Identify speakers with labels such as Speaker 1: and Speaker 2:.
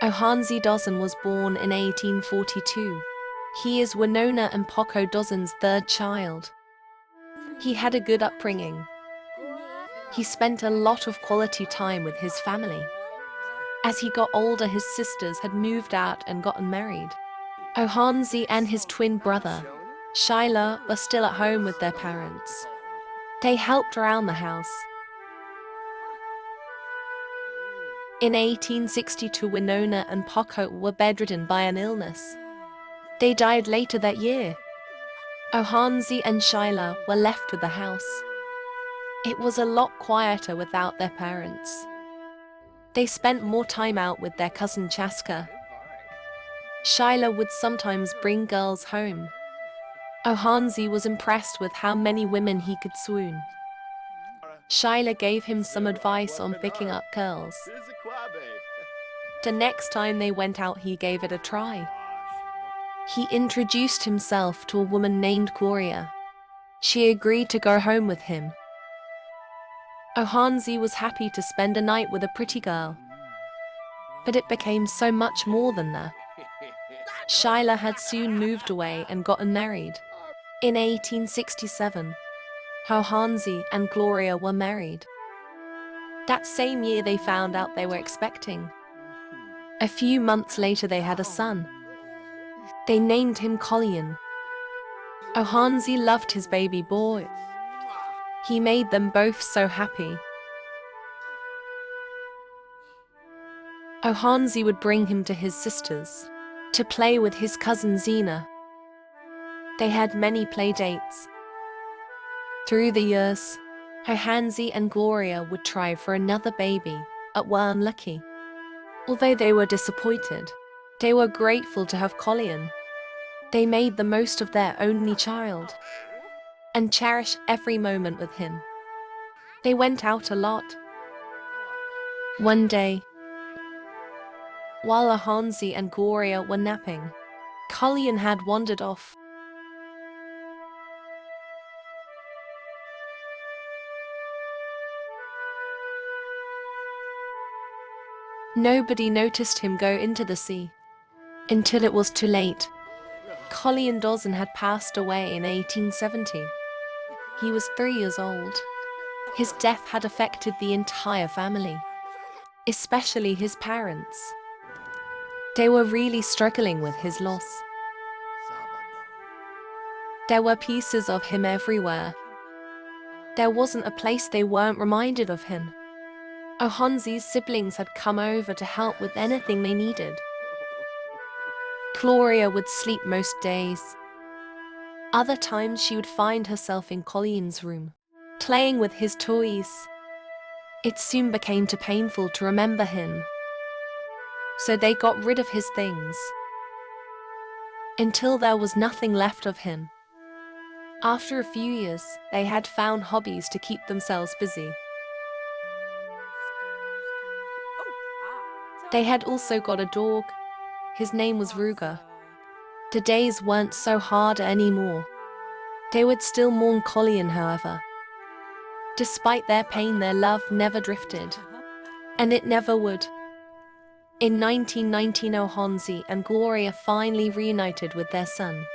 Speaker 1: Ohansi Dasan was born in 1842. He is Winona and Poco Dasan's third child. He had a good upbringing. He spent a lot of quality time with his family. As he got older, his sisters had moved out and gotten married. Ohansi and his twin brother, Shyla, were still at home with their parents. They helped around the house. In 1862, Winona and Poco were bedridden by an illness. They died later that year. Ohansi and Shyla were left with the house. It was a lot quieter without their parents. They spent more time out with their cousin Chaska. Shyla would sometimes bring girls home. Ohansi was impressed with how many women he could swoon. Shyla gave him some advice on picking up girls. The next time they went out, he gave it a try. He introduced himself to a woman named Gloria. She agreed to go home with him. Ohansi was happy to spend a night with a pretty girl. But it became so much more than that. Shyla had soon moved away and gotten married. In 1867, Ohansi and Gloria were married. That same year they found out they were expecting. A few months later they had a son. They named him Colleen. Ohansi loved his baby boy. He made them both so happy. Ohansi would bring him to his sisters to play with his cousin Zena. They had many play dates. Through the years, Ohansi and Gloria would try for another baby, but were unlucky. Although they were disappointed, they were grateful to have Colleen. They made the most of their only child and cherished every moment with him. They went out a lot. One day, while Ohansi and Gloria were napping, Colleen had wandered off. Nobody noticed him go into the sea until it was too late. Colleen Dasan had passed away in 1870. He was 3 years old. His death had affected the entire family, especially his parents. They were really struggling with his loss. There were pieces of him everywhere. There wasn't a place they weren't reminded of him. Ohansi's siblings had come over to help with anything they needed. Gloria would sleep most days. Other times she would find herself in Colleen's room, playing with his toys. It soon became too painful to remember him, so they got rid of his things until there was nothing left of him. After a few years, they had found hobbies to keep themselves busy. They had also got a dog. His name was Ruger. The days weren't so hard anymore. They would still mourn Colleen, however. Despite their pain, their love never drifted, and it never would. In 1919, Ohansi and Gloria finally reunited with their son.